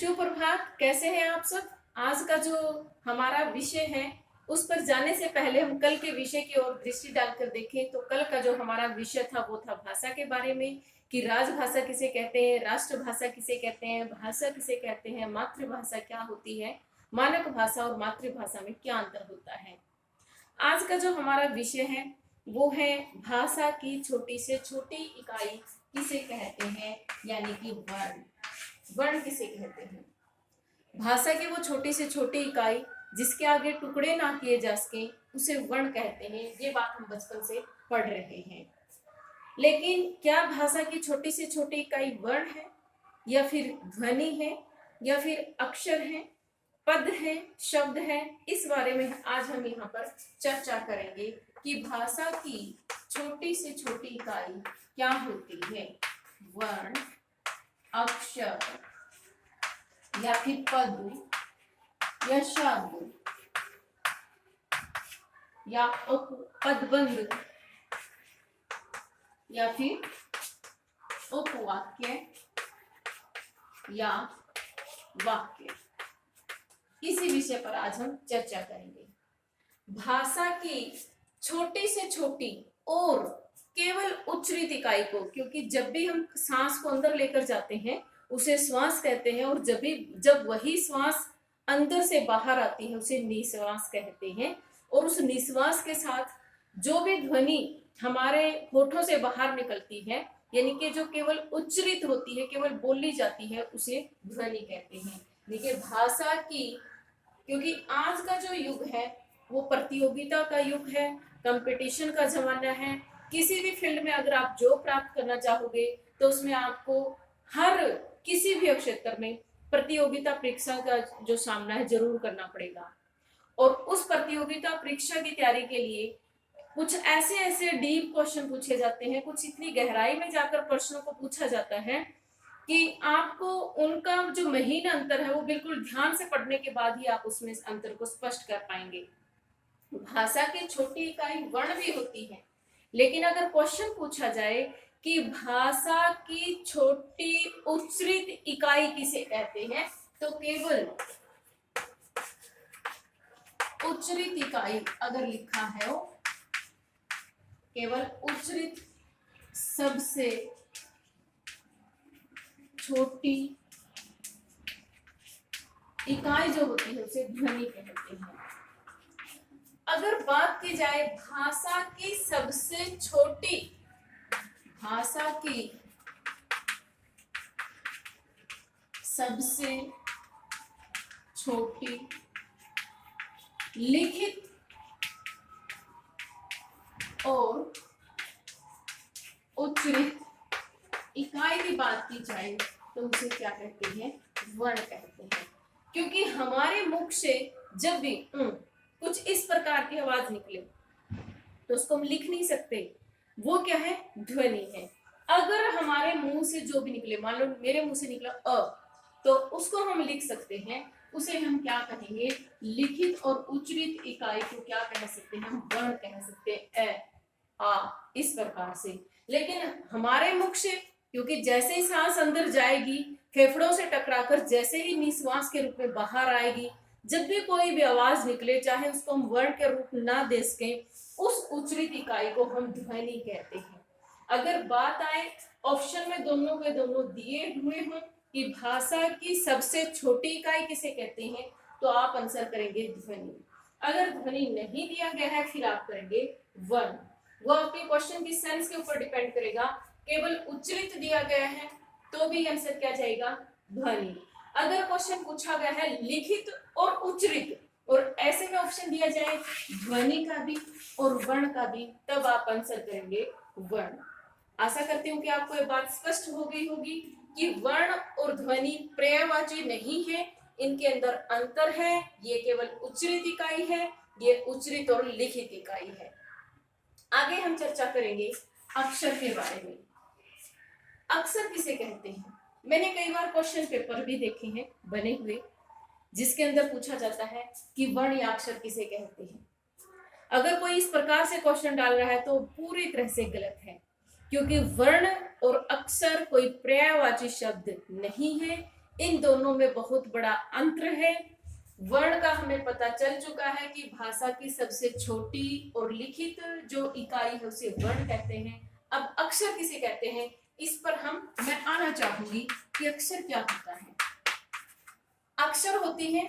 सुप्रभात। कैसे हैं आप सब। आज का जो हमारा विषय है उस पर जाने से पहले हम कल के विषय की ओर दृष्टि डालकर देखें तो कल का जो हमारा विषय था वो था भाषा के बारे में कि राजभाषा किसे कहते हैं, राष्ट्रभाषा किसे कहते हैं, भाषा किसे कहते हैं, मातृभाषा क्या होती है, मानक भाषा और मातृभाषा में क्या अंतर होता है। आज का जो हमारा विषय है वो है भाषा की छोटी से छोटी इकाई किसे कहते हैं, यानी कि वर्ण। वर्ण किसे कहते हैं। भाषा की वो छोटी से छोटी इकाई जिसके आगे टुकड़े ना किए जा सके उसे वर्ण कहते हैं। ये बात हम बचपन से पढ़ रहे हैं। लेकिन क्या भाषा की छोटी से छोटी इकाई वर्ण है या फिर ध्वनि है या फिर अक्षर है, पद है, शब्द है, इस बारे में आज हम यहाँ पर चर्चा करेंगे कि भाषा की छोटी से छोटी इकाई क्या होती है। वर्ण, अक्षर या फिर पद या शब्द या पदबंध या फिर उपवाक्य या वाक्य, इसी विषय पर आज हम चर्चा करेंगे। भाषा की छोटी से छोटी और केवल उच्चरित इकाई को, क्योंकि जब भी हम सांस को अंदर लेकर जाते हैं उसे श्वास कहते हैं और जब वही श्वास अंदर से बाहर आती है उसे निश्वास कहते हैं। और उस निश्वास के साथ जो भी ध्वनि हमारे होठों से बाहर निकलती है, यानी कि जो केवल उच्चरित होती है, केवल बोली जाती है, उसे ध्वनि कहते हैं। देखिए भाषा की, क्योंकि आज का जो युग है वो प्रतियोगिता का युग है, कंपटीशन का जमाना है। किसी भी फील्ड में अगर आप जॉब प्राप्त करना चाहोगे तो उसमें आपको हर किसी भी क्षेत्र में प्रतियोगिता परीक्षा का जो सामना है जरूर करना पड़ेगा। और उस प्रतियोगिता परीक्षा की तैयारी के लिए कुछ ऐसे ऐसे डीप क्वेश्चन पूछे जाते हैं, कुछ इतनी गहराई में जाकर प्रश्नों को पूछा जाता है कि आपको उनका जो महीन अंतर है वो बिल्कुल ध्यान से पढ़ने के बाद ही आप उसमें अंतर को स्पष्ट कर पाएंगे। भाषा की छोटी इकाई वर्ण भी होती है, लेकिन अगर क्वेश्चन पूछा जाए कि भाषा की छोटी उच्चरित इकाई किसे कहते हैं, तो केवल उच्चरित इकाई अगर लिखा है वो केवल उच्चरित सबसे छोटी इकाई जो होती है उसे ध्वनि कहते हैं। अगर बात की जाए भाषा की सबसे छोटी, भाषा की सबसे छोटी लिखित और उच्चरित इकाई की बात की जाए तो उसे क्या कहते हैं, वर्ण कहते हैं। क्योंकि हमारे मुख से जब भी कुछ इस प्रकार की आवाज निकले तो उसको हम लिख नहीं सकते, वो क्या है, ध्वनि है। अगर हमारे मुंह से जो भी निकले, मान लो मेरे मुंह से निकला अ, तो उसको हम लिख सकते हैं, उसे हम क्या कहेंगे, लिखित और उच्चरित इकाई को क्या कह सकते हैं, हम वर्ण कह सकते हैं, ए, आ, इस प्रकार से। लेकिन हमारे मुख से, क्योंकि जैसे ही सांस अंदर जाएगी फेफड़ों से टकराकर जैसे ही निश्वास के रूप में बाहर आएगी, जब भी कोई भी आवाज निकले चाहे उसको हम वर्ण के रूप ना दे सके, उस उच्चरित इकाई को हम ध्वनि कहते हैं। अगर बात आए ऑप्शन में दोनों के दोनों दिए हुए हों कि भाषा की सबसे छोटी इकाई किसे कहते हैं, तो आप आंसर करेंगे ध्वनि। अगर ध्वनि नहीं दिया गया है फिर आप करेंगे वर्ण। वो आपके क्वेश्चन की सेंस के ऊपर डिपेंड करेगा। केवल उच्चरित दिया गया है तो भी आंसर क्या जाएगा, ध्वनि। अगर क्वेश्चन पूछा गया है लिखित और उच्चरित और ऐसे में ऑप्शन दिया जाए ध्वनि का भी और वर्ण का भी, तब आप आंसर करेंगे वर्ण। आशा करती हूँ कि आपको ये बात स्पष्ट हो गई होगी कि वर्ण और ध्वनि पर्यायवाची नहीं है, इनके अंदर अंतर है। ये केवल उच्चरित इकाई है, ये उच्चरित और लिखित इकाई है। आगे हम चर्चा करेंगे अक्षर के बारे में। अक्षर किसे कहते हैं। मैंने कई बार क्वेश्चन पेपर भी देखे हैं बने हुए जिसके अंदर पूछा जाता है कि वर्ण या अक्षर किसे कहते हैं। अगर कोई इस प्रकार से क्वेश्चन डाल रहा है तो पूरी तरह से गलत है, क्योंकि वर्ण और अक्षर कोई पर्यायवाची शब्द नहीं है, इन दोनों में बहुत बड़ा अंतर है। वर्ण का हमें पता चल चुका है कि भाषा की सबसे छोटी और लिखित जो इकाई है उसे वर्ण कहते हैं। अब अक्षर किसे कहते हैं, इस पर मैं आना चाहूंगी कि अक्षर क्या होता है। अक्षर होती है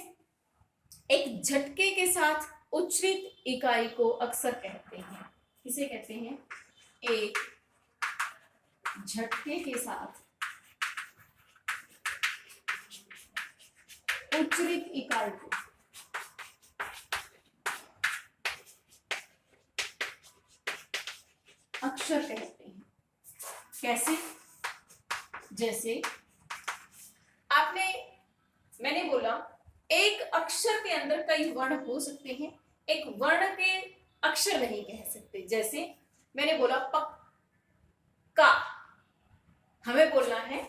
एक झटके के साथ उच्चरित इकाई को अक्षर कहते हैं। किसे कहते हैं, एक झटके के साथ उच्चरित इकाई को अक्षर कहते हैं। कैसे, जैसे मैंने बोला एक अक्षर के अंदर कई वर्ण हो सकते हैं, एक वर्ण के अक्षर नहीं कह सकते। जैसे मैंने बोला पक्का, हमें बोलना है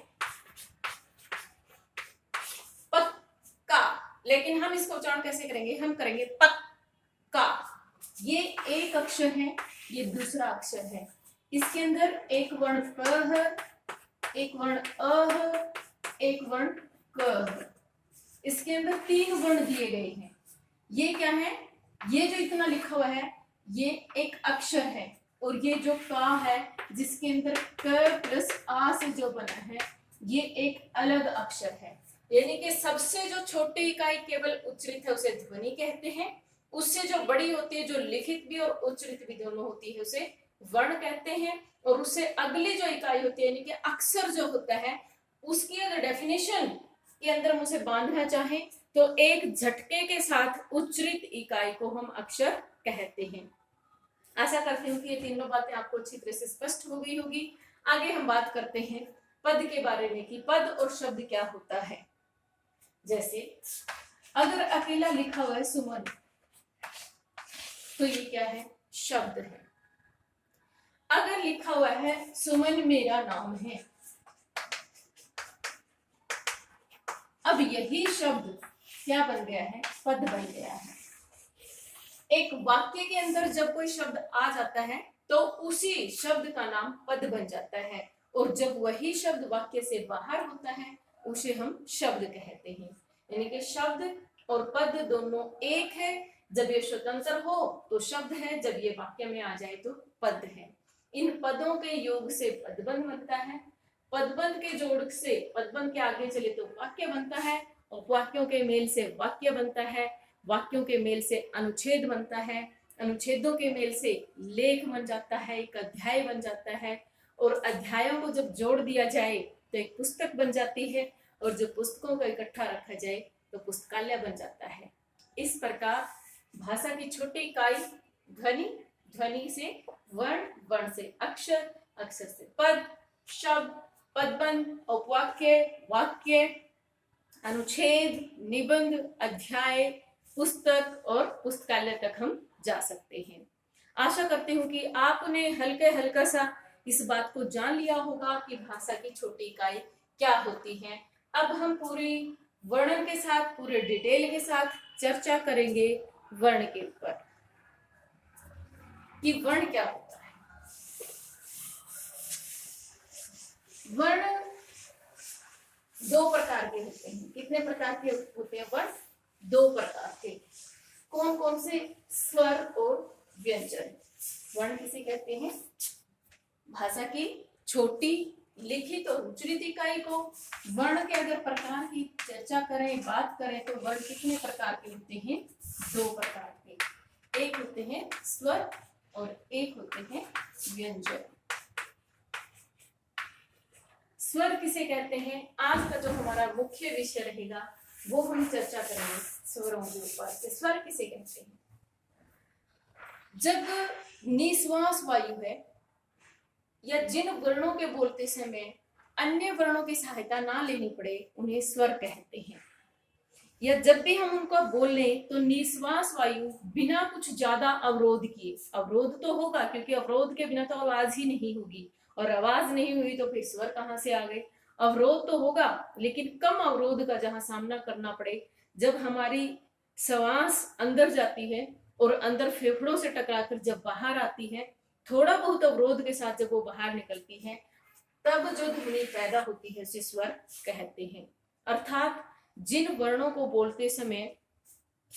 पक्का, लेकिन हम इसका उच्चारण कैसे करेंगे, हम करेंगे पक्का। ये एक अक्षर है, ये दूसरा अक्षर है, इसके अंदर एक वर्ण प है, एक वर्ण अ है, एक वर्ण क है। इसके अंदर 3 वर्ण दिए गए हैं। ये क्या है, ये जो इतना लिखा हुआ है ये एक अक्षर है, और ये जो का है जिसके अंदर क प्लस आ से जो बना है ये एक अलग अक्षर है। यानी कि सबसे जो छोटी इकाई केवल उच्चरित है उसे ध्वनि कहते हैं, उससे जो बड़ी होती है जो लिखित भी और उच्चरित भी दोनों होती है उसे वर्ण कहते हैं। और उससे अगली जो इकाई होती है यानी कि अक्षर जो होता है उसकी अगर डेफिनेशन के अंदर मुझे बांधना चाहे तो एक झटके के साथ उच्चरित इकाई को हम अक्षर कहते हैं। आशा करती हूँ कि ये तीनों बातें आपको अच्छी तरह से स्पष्ट हो गई होगी। आगे हम बात करते हैं पद के बारे में कि पद और शब्द क्या होता है। जैसे अगर अकेला लिखा हुआ है सुमन, तो ये क्या है, शब्द है। अगर लिखा हुआ है सुमन मेरा नाम है, अब यही शब्द क्या बन गया है, पद बन गया है। एक वाक्य के अंदर जब कोई शब्द आ जाता है तो उसी शब्द का नाम पद बन जाता है, और जब वही शब्द वाक्य से बाहर होता है उसे हम शब्द कहते हैं। यानी कि शब्द और पद दोनों एक है। जब ये स्वतंत्र हो तो शब्द है, जब ये वाक्य में आ जाए तो पद है। इन पदों के योग से पदबंध बनता है, पदबंध के जोड़ से पदबंध के आगे चले तो वाक्य बनता है, और वाक्यों के मेल से वाक्य बनता है, वाक्यों के मेल से अनुच्छेद बनता है, अनुच्छेदों के मेल से लेख बन जाता है, एक अध्याय बन जाता है, और अध्यायों को जब जोड़ दिया जाए तो एक पुस्तक बन जाती है, और जब पुस्तकों को इकट्ठा रखा जाए तो पुस्तकालय बन जाता है। इस प्रकार भाषा की छोटी इकाई ध्वनि, ध्वनि से वर्ण, वर्ण से अक्षर, अक्षर से पद, शब्द, पदबंध, उपवाक्य, वाक्य, अनुच्छेद, निबंध, अध्याय, पुस्तक और पुस्तकालय तक हम जा सकते हैं। आशा करती हूँ कि आपने हल्का सा इस बात को जान लिया होगा कि भाषा की छोटी इकाई क्या होती है। अब हम पूरी वर्णन के साथ, पूरे डिटेल के साथ चर्चा करेंगे वर्ण के ऊपर कि वर्ण क्या होता है। वर्ण 2 प्रकार के होते हैं। कितने प्रकार के होते हैं वर्ण? 2 प्रकार के। कौन कौन से? स्वर और व्यंजन। वर्ण किसे कहते हैं? भाषा की छोटी लिखित और उच्चरित इकाई को। वर्ण के अगर प्रकार की चर्चा करें, बात करें तो वर्ण कितने प्रकार के होते हैं? 2 प्रकार के। एक होते हैं स्वर और एक होते हैं व्यंजन। स्वर किसे कहते हैं? आज का जो हमारा मुख्य विषय रहेगा वो हम चर्चा करेंगे स्वरों के ऊपर। स्वर किसे कहते हैं? जब निश्वास वायु है या जिन वर्णों के बोलते समय अन्य वर्णों की सहायता ना लेनी पड़े उन्हें स्वर कहते हैं। या जब भी हम उनको बोल लें तो निश्वास वायु बिना कुछ ज्यादा अवरोध किए, अवरोध तो होगा क्योंकि अवरोध के बिना तो आवाज ही नहीं होगी, और आवाज नहीं हुई तो फिर स्वर कहाँ से आ गए? अवरोध तो होगा लेकिन कम अवरोध का जहां सामना करना पड़े। जब हमारी श्वास अंदर जाती है और अंदर फेफड़ों से टकराकर जब बाहर आती है, थोड़ा बहुत अवरोध के साथ जब वो बाहर निकलती है, तब जो ध्वनि पैदा होती है उसे स्वर कहते हैं। अर्थात जिन वर्णों को बोलते समय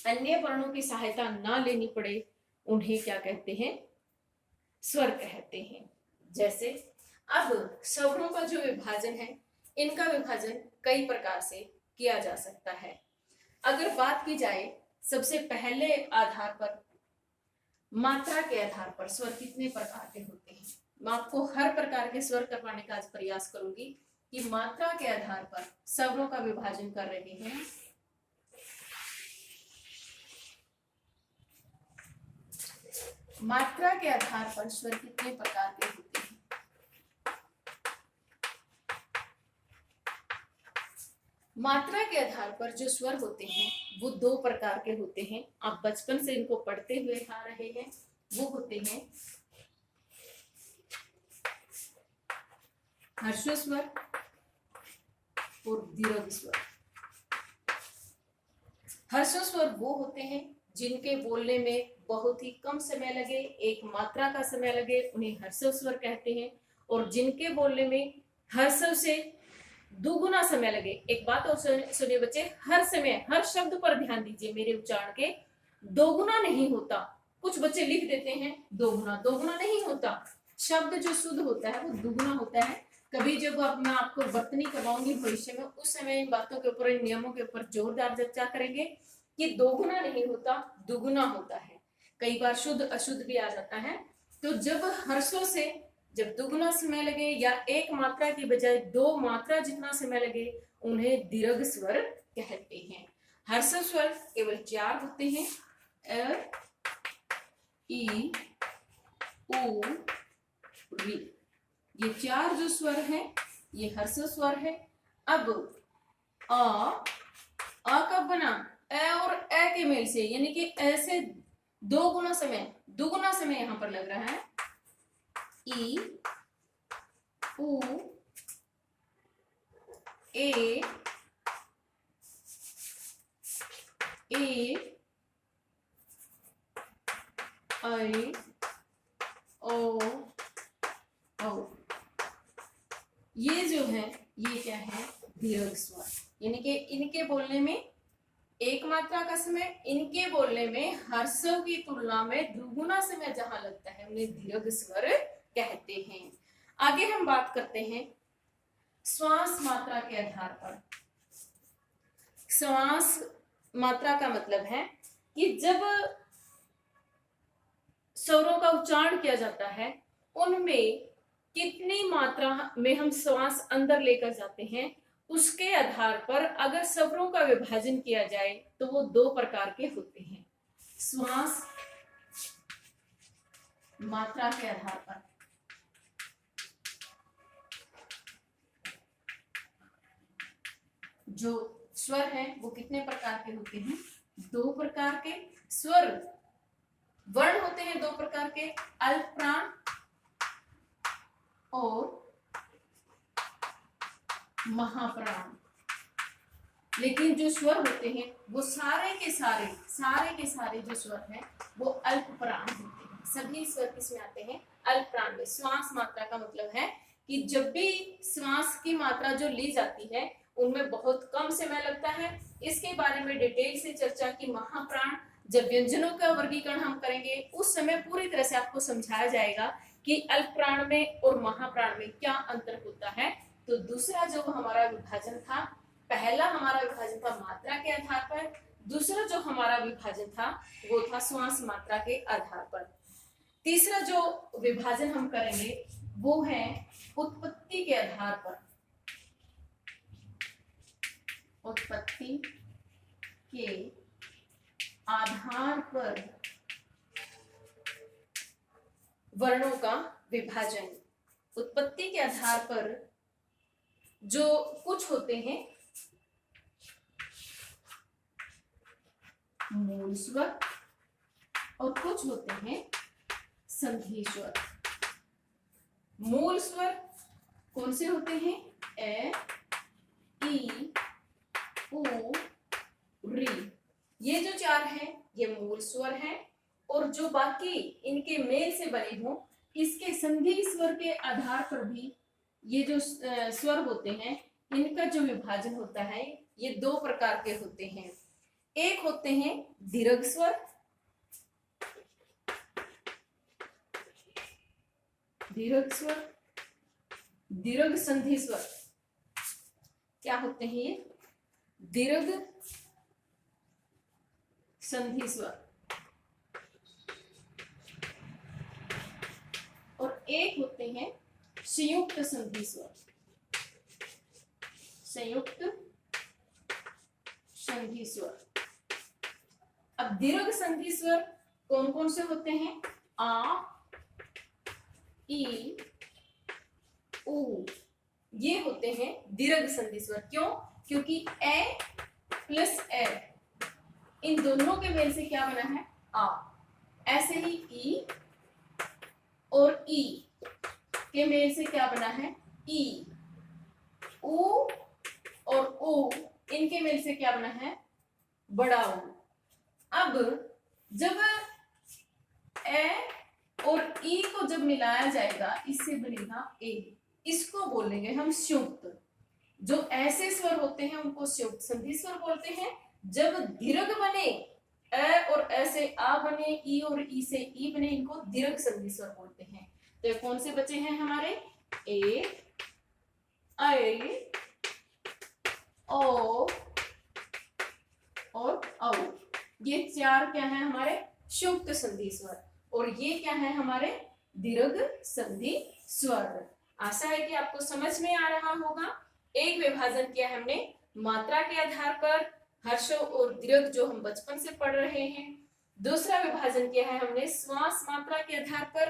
अन्य वर्णों की सहायता ना लेनी पड़े उन्हें क्या कहते हैं, स्वर कहते हैं। जैसे अब स्वरों का जो विभाजन है, इनका विभाजन कई प्रकार से किया जा सकता है। अगर बात की जाए सबसे पहले आधार पर, मात्रा के आधार पर स्वर कितने प्रकार के होते हैं, मैं आपको हर प्रकार के स्वर करवाने का आज प्रयास करूंगी कि मात्रा के आधार पर स्वरों का विभाजन कर रहे हैं। मात्रा के आधार पर स्वर कितने प्रकार के होते हैं। मात्रा के आधार पर जो स्वर होते हैं वो दो प्रकार के होते हैं। आप बचपन से इनको पढ़ते हुए आ रहे हैं। वो होते हैं ह्रस्व स्वर और दीर्घ स्वर। ह्रस्व स्वर वो होते हैं जिनके बोलने में बहुत ही कम समय लगे, एक मात्रा का समय लगे, उन्हें ह्रस्व स्वर कहते हैं। और जिनके बोलने में ह्रस्व से दुगुना समय लगे। एक बात और सुनिए बच्चे, हर समय हर शब्द पर ध्यान दीजिए, मेरे उच्चारण के दोगुना नहीं होता। कुछ बच्चे लिख देते हैं दोगुना, दोगुना नहीं होता। शब्द जो शुद्ध होता है वो दुगुना होता है। कभी जब मैं आपको वर्तनी करवाऊंगी भविष्य में, उस समय इन बातों के ऊपर, इन नियमों के ऊपर जोरदार चर्चा करेंगे कि दोगुना नहीं होता, दुगुना होता है। कई बार शुद्ध अशुद्ध भी आ जाता है। तो जब हर्षों से जब दुगुना समय लगे या एक मात्रा की बजाय दो मात्रा जितना समय लगे, उन्हें दीर्घ स्वर कहते हैं। ह्रस्व स्वर केवल 4 होते हैं, अ, ई, उ, री। ये 4 जो स्वर हैं ये ह्रस्व स्वर है। अब आ कब बना, ए और ए के मेल से, यानी कि ऐसे दुगुना समय यहां पर लग रहा है। ई, उ, ए, आई, ओ, औ। ये जो है ये क्या है, दीर्घ स्वर। यानी कि इनके बोलने में एक मात्रा का समय, इनके बोलने में ह्रस्व की तुलना में दुगुना समय जहां लगता है, उन्हें दीर्घ स्वर कहते हैं। आगे हम बात करते हैं श्वास मात्रा के आधार पर। श्वास मात्रा का मतलब है कि जब स्वरों का उच्चारण किया जाता है, उनमें कितनी मात्रा में हम श्वास अंदर लेकर जाते हैं, उसके आधार पर अगर स्वरों का विभाजन किया जाए तो वो 2 प्रकार के होते हैं। श्वास मात्रा के आधार पर जो स्वर है वो कितने प्रकार के होते हैं, 2 प्रकार के। स्वर वर्ण होते हैं 2 प्रकार के, अल्प प्राण और महाप्राण। लेकिन जो स्वर होते हैं वो सारे के सारे जो स्वर हैं वो अल्प प्राण होते हैं। सभी स्वर किसमें आते हैं, अल्प प्राण में। श्वास मात्रा का मतलब है कि जब भी श्वास की मात्रा जो ली जाती है उनमें बहुत कम समय लगता है। इसके बारे में डिटेल से चर्चा की। महाप्राण, जब व्यंजनों का वर्गीकरण हम करेंगे उस समय पूरी तरह से आपको समझाया जाएगा कि अल्प प्राण में और महाप्राण में क्या अंतर होता है। तो दूसरा जो हमारा विभाजन था, पहला हमारा विभाजन था मात्रा के आधार पर, दूसरा जो हमारा विभाजन था वो था श्वास मात्रा के आधार पर। तीसरा जो विभाजन हम करेंगे वो है उत्पत्ति के आधार पर। उत्पत्ति के आधार पर वर्णों का विभाजन। उत्पत्ति के आधार पर जो कुछ होते हैं मूल स्वर और कुछ होते हैं संधि स्वर। मूल स्वर कौन से होते हैं, ए, ई, उ, री। ये जो 4 हैं ये मूल स्वर हैं। और जो बाकी इनके मेल से बने हों, इसके संधि स्वर के आधार पर भी ये जो स्वर होते हैं इनका जो विभाजन होता है ये दो प्रकार के होते हैं। एक होते हैं दीर्घ स्वर, दीर्घ स्वर, दीर्घ संधि स्वर। क्या होते हैं ये? दीर्घ संधि स्वर। और एक होते हैं संयुक्त संधि स्वर, संयुक्त संधि स्वर। अब दीर्घ संधि स्वर कौन कौन से होते हैं? आ, ई, उ, ये होते हैं दीर्घ संधि स्वर। क्यों? क्योंकि ए प्लस ए इन दोनों के मेल से क्या बना है? आ। ऐसे ही ई और ई के मेल से क्या बना है? ई। उ और उ इनके मेल से क्या बना है? बड़ा उ। अब जब ए और ई को जब मिलाया जाएगा इससे बनेगा ए। इसको बोलेंगे हम संयुक्त। जो ऐसे स्वर होते हैं उनको संयुक्त संधि स्वर बोलते हैं। जब दीर्घ बने, ए और ए से आ बने, ई और ई से ई बने, इनको दीर्घ संधि स्वर बोलते हैं। तो कौन से बचे हैं हमारे? ए, ओ और औ। ये चार क्या है हमारे? संयुक्त संधि स्वर। और ये क्या है हमारे? दीर्घ संधि स्वर। आशा है कि आपको समझ में आ रहा होगा। एक विभाजन किया हमने मात्रा के आधार पर, हर्ष और दीर्घ जो हम बचपन से पढ़ रहे हैं। दूसरा विभाजन किया है हमने श्वास मात्रा के आधार पर।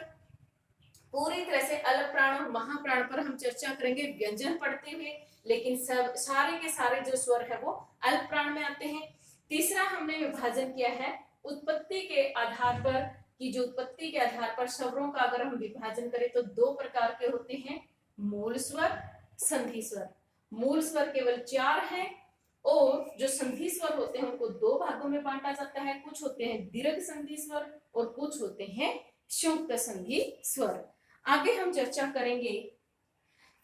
पूरी तरह से अलग प्राण और महाप्राण पर हम चर्चा करेंगे व्यंजन पढ़ते हुए, लेकिन सब सारे के सारे जो स्वर है वो अल्प प्राण में आते हैं। तीसरा हमने विभाजन किया है उत्पत्ति के आधार पर, कि जो उत्पत्ति के आधार पर स्वरों का अगर हम विभाजन करें तो दो प्रकार के होते हैं, मूल स्वर, संधि स्वर। मूल स्वर केवल 4 हैं और जो संधि स्वर होते हैं उनको दो भागों में बांटा जाता है। कुछ होते हैं दीर्घ संधि स्वर और कुछ होते हैं संयुक्त संधि स्वर। आगे हम चर्चा करेंगे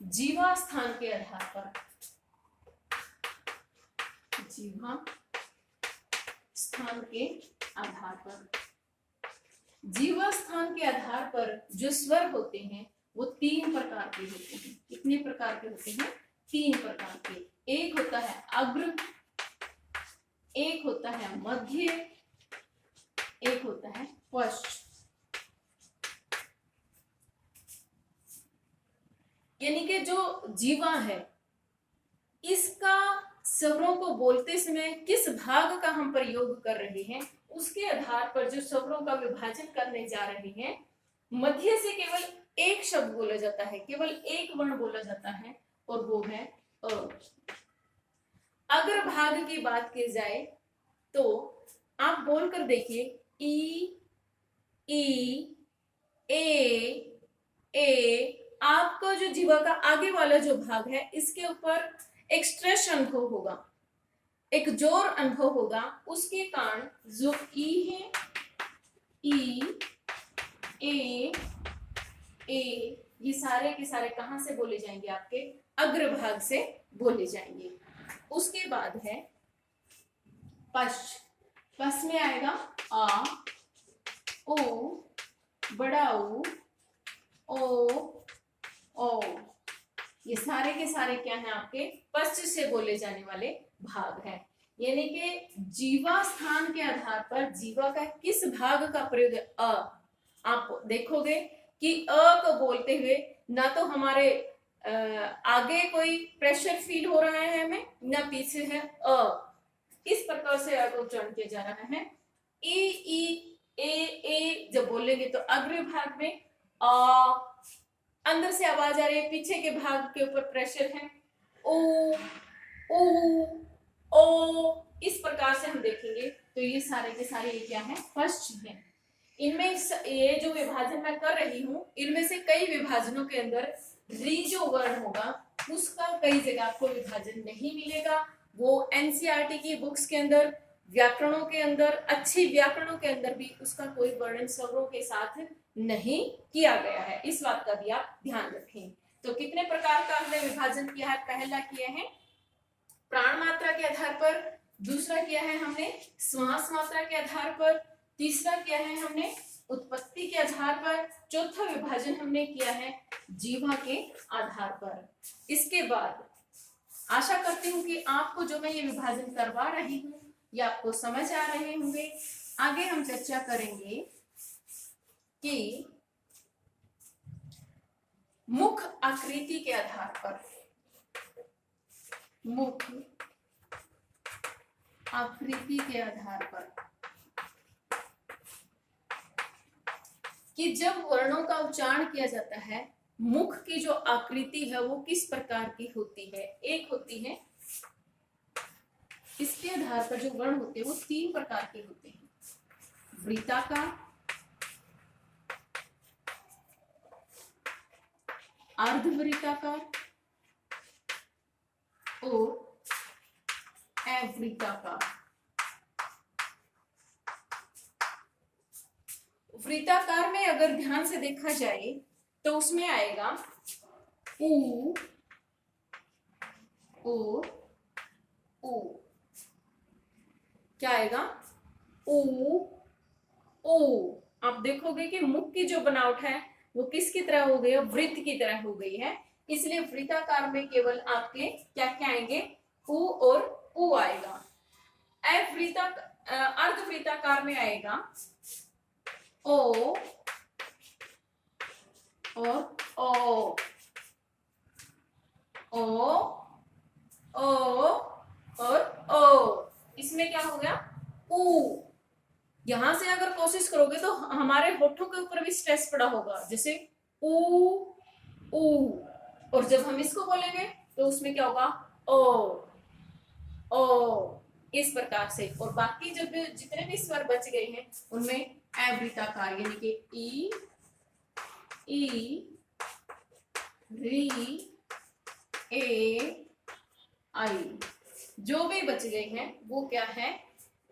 जीवा स्थान के आधार पर। जीवा स्थान के आधार पर, जीवा स्थान के आधार पर जो स्वर होते हैं वो 3 प्रकार के होते हैं। कितने प्रकार के होते हैं? 3 प्रकार के। एक होता है अग्र, एक होता है मध्य, एक होता है पश्च। यानी कि जो जीवा है इसका स्वरों को बोलते समय किस भाग का हम प्रयोग कर रहे हैं उसके आधार पर जो स्वरों का विभाजन करने जा रहे हैं, मध्य से केवल एक शब्द बोला जाता है, केवल एक वर्ण बोला जाता है और वो है अ। अग्र भाग की बात की जाए तो आप बोलकर देखिए ई, ए। आपका जो जीवा का आगे वाला जो भाग है इसके ऊपर एक स्ट्रेस अनुभव होगा, एक जोर अनुभव होगा। उसके कारण जो ई है, ई, ए, ये सारे के सारे कहां से बोले जाएंगे? आपके अग्र भाग से बोले जाएंगे। उसके बाद है पश्च। पश्च में आएगा आ, ओ, बड़ा ओ। ये सारे के सारे क्या हैं? आपके पश्च से बोले जाने वाले भाग हैं। यानी कि जीवा स्थान के आधार पर जीवा का किस भाग का प्रयोग है? अ। आप देखोगे कि अ को बोलते हुए ना तो हमारे आगे कोई प्रेशर फील हो रहा है हमें, ना पीछे है अ। इस प्रकार से अ का उच्चारण किया जा रहा है। ई, ए जब बोलेंगे तो अग्र भाग में अ, अंदर से आवाज आ रही है, पीछे के भाग के ऊपर प्रेशर है, ओ, ओ। इस प्रकार से हम देखेंगे तो ये सारे के सारे ये क्या है? पश्च है। इनमें ये जो विभाजन मैं कर रही हूँ इनमें से कई विभाजनों के अंदर री जो वर्ण होगा उसका कई जगह आपको विभाजन नहीं मिलेगा। वो एनसीईआरटी की बुक्स के अंदर, व्याकरणों के अंदर, अच्छी व्याकरणों के अंदर भी उसका कोई वर्णन स्वरों के साथ नहीं किया गया है। इस बात का भी आप ध्यान रखें। तो कितने प्रकार का हमने विभाजन किया है? पहला किया है प्राण मात्रा के आधार पर, दूसरा किया है हमने श्वास मात्रा के आधार पर, तीसरा किया है हमने उत्पत्ति के आधार पर, चौथा विभाजन हमने किया है जीवा के आधार पर। इसके बाद आशा करती हूँ कि आपको जो मैं ये विभाजन करवा रही हूँ ये आपको समझ आ रहे होंगे। आगे हम चर्चा करेंगे कि मुख आकृति के आधार पर, मुख आकृति के आधार पर कि जब वर्णों का उच्चारण किया जाता है मुख की जो आकृति है वो किस प्रकार की होती है। एक होती है, इसके आधार पर जो वर्ण होते हैं वो 3 प्रकार के होते हैं, वृत्ताकार, अर्धवृत्ताकार और अवृत्ताकार। वृत्ताकार में अगर ध्यान से देखा जाए तो उसमें आएगा ऊ, ओ, ओ। क्या आएगा? ऊ, ओ। आप देखोगे कि मुख की जो बनावट है वो किसकी तरह हो गई है? वृत्त की तरह हो गई है। इसलिए वृत्ताकार में केवल आपके क्या क्या आएंगे? ऊ और ऊ आएगा। अर्धवृत्ताकार में आएगा ओ और ओ, ओ, ओ और ओ। इसमें क्या हो गया? ऊ। यहां से अगर कोशिश करोगे तो हमारे होठों के ऊपर भी स्ट्रेस पड़ा होगा, जैसे ऊ, ऊ। और जब हम इसको बोलेंगे तो उसमें क्या होगा? ओ, ओ। इस प्रकार से। और बाकी जब जितने भी स्वर बच गए हैं उनमें अवृत्ताकार यानी कि ई, ई, री, ए, आई, जो भी बच गए हैं वो क्या है?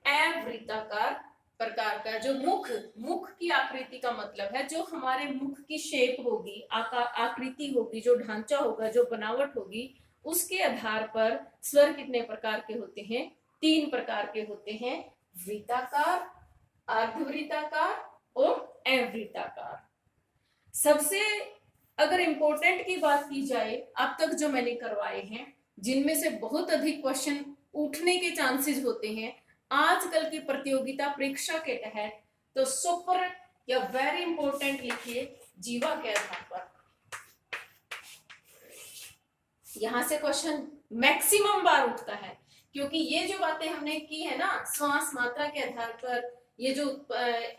अवृत्ताकार प्रकार का। जो मुख की आकृति का मतलब है जो हमारे मुख की शेप होगी, आकृति होगी, जो ढांचा होगा, जो बनावट होगी, उसके आधार पर स्वर कितने प्रकार के होते हैं? 3 प्रकार के होते हैं, वृत्ताकार, अर्धवृत्ताकार और अवृत्ताकार। सबसे अगर इंपॉर्टेंट की बात की जाए अब तक जो मैंने करवाए हैं जिनमें से बहुत अधिक क्वेश्चन उठने के चांसेस होते हैं आजकल की प्रतियोगिता परीक्षा के तहत, तो सुपर या वेरी इंपॉर्टेंट लिखिए जीवा के आधार पर। यहां से क्वेश्चन मैक्सिमम बार उठता है क्योंकि ये जो बातें हमने की है ना श्वास मात्रा के आधार पर, ये जो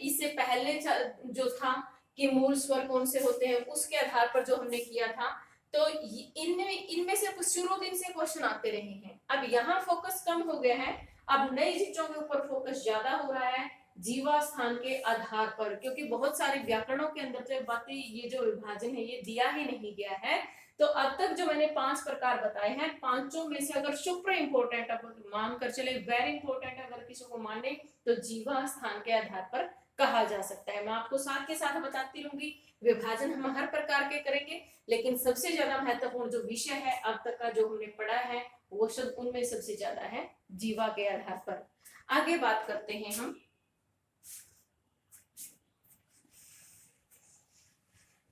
इससे पहले जो था कि मूल स्वर कौन से होते हैं उसके आधार पर जो हमने किया था, तो इनमें से शुरू दिन से क्वेश्चन आते रहे हैं। अब यहाँ फोकस कम हो गया है, अब नई चीजों के ऊपर फोकस ज्यादा हो रहा है जीवा स्थान के आधार पर, क्योंकि बहुत सारे व्याकरणों के अंदर जो बातें ये जो विभाजन है ये दिया ही नहीं गया है। तो अब तक जो मैंने 5 प्रकार बताए हैं, पांचों में से अगर सुपर इंपोर्टेंट मान कर चले, वेरी इंपोर्टेंट अगर किसी को माने तो जीवा स्थान के आधार पर कहा जा सकता है। मैं आपको साथ के साथ बताती रहूंगी, विभाजन हम हर प्रकार के करेंगे, लेकिन सबसे ज्यादा महत्वपूर्ण जो विषय है अब तक का जो हमने पढ़ा है वो सब उनमें सबसे ज्यादा है जीवा के आधार पर। आगे बात करते हैं हम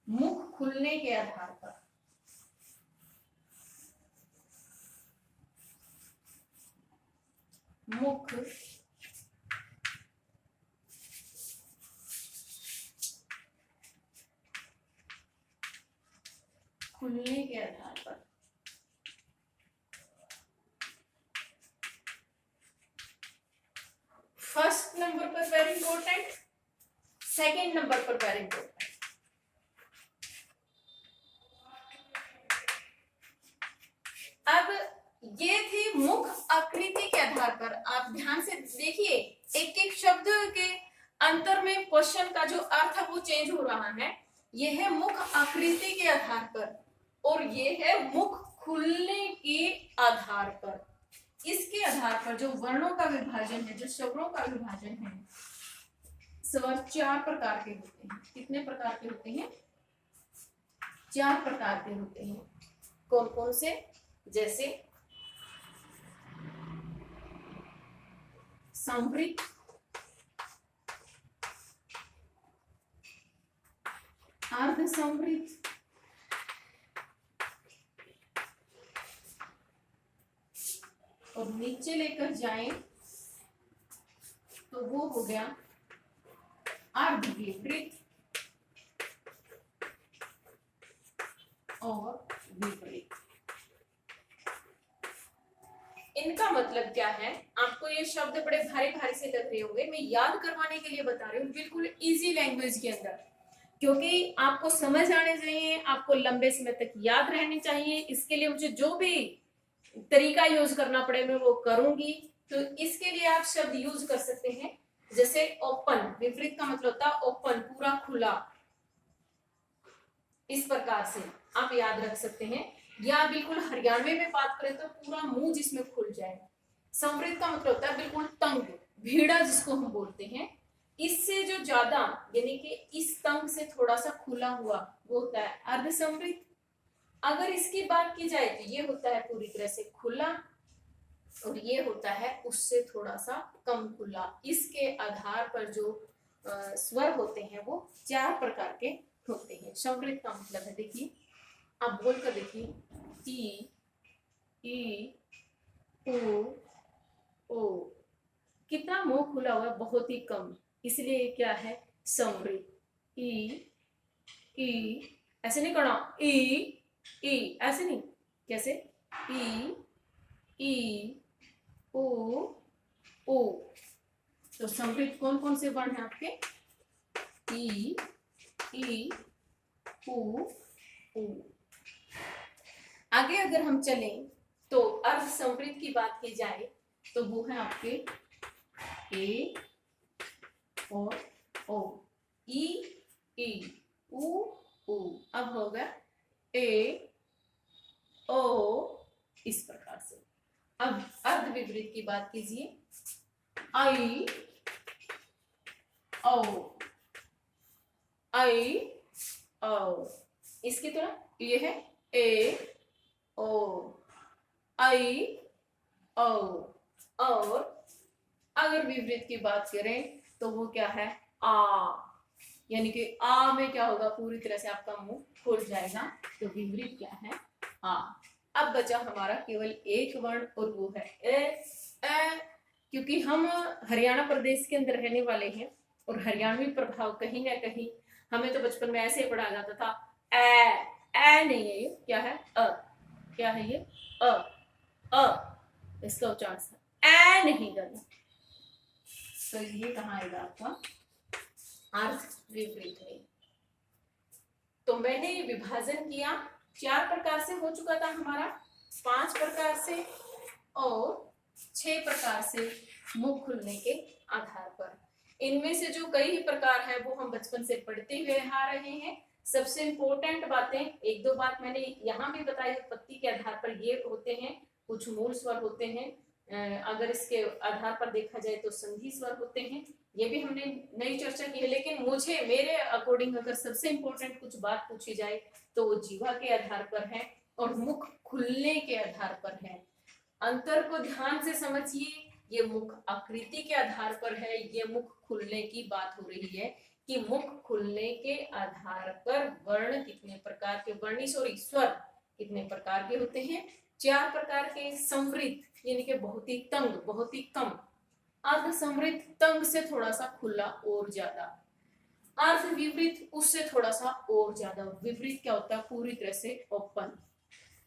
मुख खुलने के आधार पर। मुख खुलने के आधार पर फर्स्ट नंबर पर वेरी इंपॉर्टेंट, सेकंड नंबर पर वेरी इंपॉर्टेंट। अब ये थी मुख आकृति के आधार पर। आप ध्यान से देखिए एक एक शब्द के अंतर में क्वेश्चन का जो अर्थ है वो चेंज हो रहा है। ये है मुख आकृति के आधार पर और ये है मुख खुलने के आधार पर। इसके आधार पर जो वर्णों का विभाजन है, जो स्वरों का विभाजन है, स्वर 4 प्रकार के होते हैं। कितने प्रकार के होते हैं? 4 प्रकार के होते हैं। कौन कौन से? जैसे समृद्ध, अर्ध समृद्ध, और नीचे लेकर जाएं तो वो हो गया अर्ध विपरीत और विपरीत। इनका मतलब क्या है? आपको ये शब्द बड़े भारी भारी से लग रहे होंगे, मैं याद करवाने के लिए बता रही हूँ, बिल्कुल इजी लैंग्वेज के अंदर, क्योंकि आपको समझ आने चाहिए, आपको लंबे समय तक याद रहनी चाहिए। इसके लिए मुझे जो भी तरीका यूज करना पड़े मैं वो करूंगी। तो इसके लिए आप शब्द यूज कर सकते हैं, जैसे ओपन, विपरीत का मतलब होता है ओपन, पूरा खुला, इस प्रकार से आप याद रख सकते हैं। या बिल्कुल हरियाणवी में बात करें तो पूरा मुंह जिसमें खुल जाए। समृद्ध का मतलब होता है बिल्कुल तंग, भीड़ा जिसको हम बोलते हैं, इससे जो ज्यादा यानी कि इस तंग से थोड़ा सा खुला हुआ वो होता है अर्ध समृद्ध। अगर इसकी बात की जाए तो ये होता है पूरी तरह से खुला, और ये होता है उससे थोड़ा सा कम खुला। इसके आधार पर जो स्वर होते हैं वो 4 प्रकार के होते हैं। समृद्ध का मतलब है, देखिए आप बोल कर देखिए, ई ओ। कितना मुंह खुला हुआ है? बहुत ही कम, इसलिए ये क्या है? समृद्ध। ई ऐसे नहीं करना, ई ऐसे नहीं, कैसे? ई ओ। तो समृद्ध कौन कौन से वर्ण हैं आपके? ई ऊ। आगे अगर हम चलें तो अर्ध समृद्ध की बात की जाए तो वो है आपके ए और ओ, ई ऊ। अब होगा ए ओ, इस प्रकार से। अब अर्ध विपरीत की बात कीजिए, आई ओ। इसकी तरह ये है ए ओ, आई ओ। और अगर विपरीत की बात करें तो वो क्या है? आ, यानी कि आ में क्या होगा? पूरी तरह से आपका मुंह खुल जाएगा। तो विपरीत क्या है? आ। अब बचा हमारा केवल एक वर्ण और वो है ए। क्योंकि हम हरियाणा प्रदेश के अंदर रहने वाले हैं और हरियाणवी प्रभाव कहीं ना कहीं हमें तो बचपन में ऐसे ही पढ़ा जाता था। ए नहीं है, ये क्या है? अ। क्या है ये? अ। इसका उच्चारण ए नहीं करना। तो ये कहाँ आएगा आपका? अर्ध विपरीत में। तो मैंने विभाजन किया, 4 प्रकार से हो चुका था हमारा, 5 प्रकार से और 6 प्रकार से मुंह खुलने के आधार पर। इनमें से जो कई प्रकार है वो हम बचपन से पढ़ते हुए आ रहे हैं। सबसे इंपॉर्टेंट बातें, एक दो बात मैंने यहाँ भी बताई, उत्पत्ति के आधार पर ये होते हैं, कुछ मूल स्वर होते हैं, अगर इसके आधार पर देखा जाए तो संधि स्वर होते हैं, ये भी हमने नई चर्चा की है। लेकिन मुझे मेरे अकॉर्डिंग अगर सबसे इंपॉर्टेंट कुछ बात पूछी जाए तो वो जीवा के आधार पर है और मुख खुलने के आधार पर है। अंतर को ध्यान से समझिए, ये मुख आकृति के आधार पर है, ये मुख खुलने की बात हो रही है कि मुख खुलने के आधार पर वर्ण कितने प्रकार के, स्वर कितने प्रकार के होते हैं? 4 प्रकार के। समृद्ध यानी कि बहुत ही तंग, बहुत ही कम। अर्ध समृद्ध तंग से थोड़ा सा खुला और ज्यादा। अर्ध विपरीत उससे थोड़ा सा और ज्यादा। विपरीत क्या होता है? पूरी तरह से ओपन।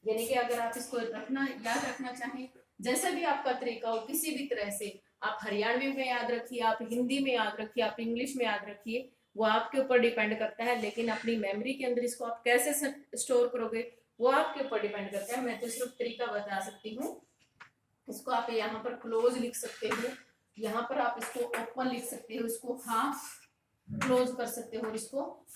यानी कि अगर आप इसको याद रखना चाहें, जैसा भी आपका तरीका हो, किसी भी तरह से, आप हरियाणवी में याद रखिए, आप हिंदी में याद रखिए, आप इंग्लिश में याद रखिए, वो आपके ऊपर डिपेंड करता है। लेकिन अपनी मेमोरी के अंदर इसको आप कैसे स्टोर करोगे वो आपके ऊपर डिपेंड करता है। मैं तो सिर्फ तरीका बता सकती हूँ। इसको आप यहाँ पर क्लोज लिख सकते हो, यहाँ पर आप इसको ओपन लिख सकते हो, इसको हाफ क्लोज कर सकते हो और इसको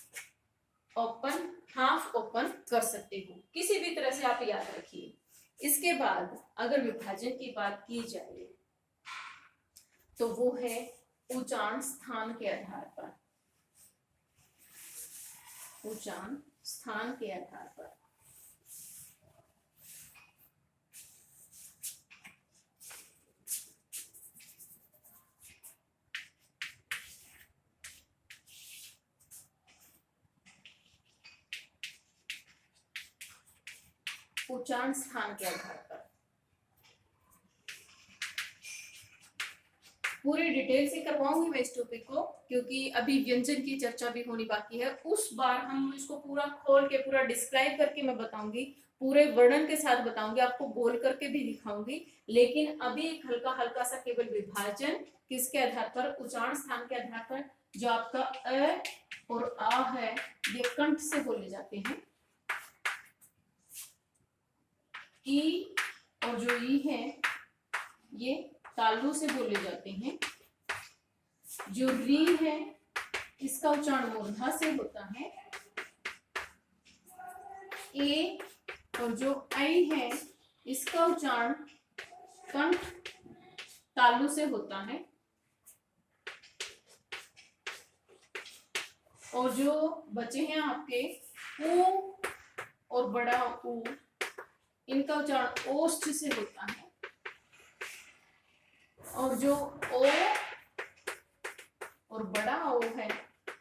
ओपन, हाफ ओपन कर सकते हो। किसी भी तरह से आप याद रखिए। इसके बाद अगर विभाजन की बात की जाए तो वो है उच्चारण स्थान के आधार पर। उच्चारण स्थान के आधार पर। उच्चारण स्थान के आधार पर। पूरी डिटेल से करवाऊंगी मैं इस टॉपिक को, क्योंकि अभी व्यंजन की चर्चा भी होनी बाकी है। उस बार हम इसको पूरा खोल के पूरा डिस्क्राइब करके मैं बताऊंगी, पूरे वर्णन के साथ बताऊंगी, आपको बोल करके भी दिखाऊंगी। लेकिन अभी एक हल्का हल्का सा केवल विभाजन किसके आधार पर, उच्चारण स्थान के आधार पर। जो आपका अ और आ है ये कंठ से बोले जाते हैं, ई और जो ई है ये तालु से बोले जाते हैं। जो री है इसका उच्चारण मूर्धा से होता है। ए और जो आई है इसका उच्चारण कंठ तालु से होता है। और जो बचे हैं आपके ऊ और बड़ा ऊ, इनका उच्चारण ओष्ठ से होता है। और जो ओ और बड़ा ओ है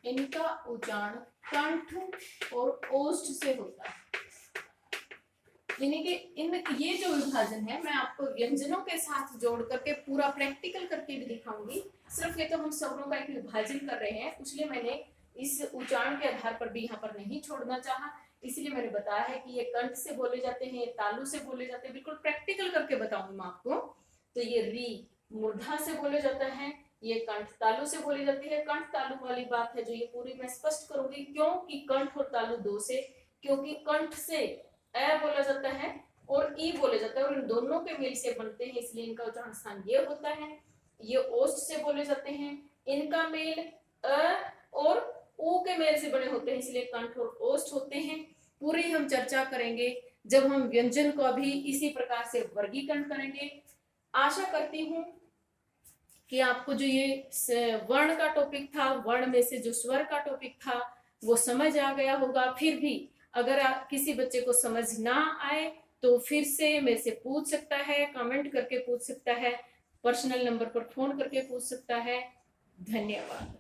इनका उच्चारण कंठ और ओष्ठ से होता है। यानी कि इन ये जो विभाजन है मैं आपको व्यंजनों के साथ जोड़ करके पूरा प्रैक्टिकल करके भी दिखाऊंगी। सिर्फ ये तो हम स्वरों का एक विभाजन कर रहे हैं, इसलिए मैंने इस उच्चारण के आधार पर भी यहाँ पर नहीं छोड़ना चाहा। इसलिए मैंने बताया है कि ये कंठ से बोले जाते हैं, ये तालु से बोले जाते हैं, बिल्कुल प्रैक्टिकल करके बताऊंगी मैं आपको। तो ये री मूर्धा से बोले जाता है, ये कंठ तालु से बोली जाती है। कंठ तालु वाली बात है जो ये पूरी मैं स्पष्ट करूंगी, क्यों कि कंठ और तालु दो से, क्योंकि कंठ से अ बोला जाता है और ई बोले जाता है और इन दोनों के मेल से बनते हैं, इसलिए इनका उच्चारण स्थान ये होता है। ये ओष्ठ से बोले जाते हैं, इनका मेल अ और ऊ के मेल से बने होते हैं, इसलिए कंठ और ओष्ठ होते हैं। पूरी हम चर्चा करेंगे जब हम व्यंजन को अभी इसी प्रकार से वर्गीकरण करेंगे। आशा करती हूँ कि आपको जो ये वर्ण का टॉपिक था, वर्ण में से जो स्वर का टॉपिक था वो समझ आ गया होगा। फिर भी अगर किसी बच्चे को समझ ना आए तो फिर से मेरे से पूछ सकता है, कमेंट करके पूछ सकता है, पर्सनल नंबर पर फोन करके पूछ सकता है। धन्यवाद।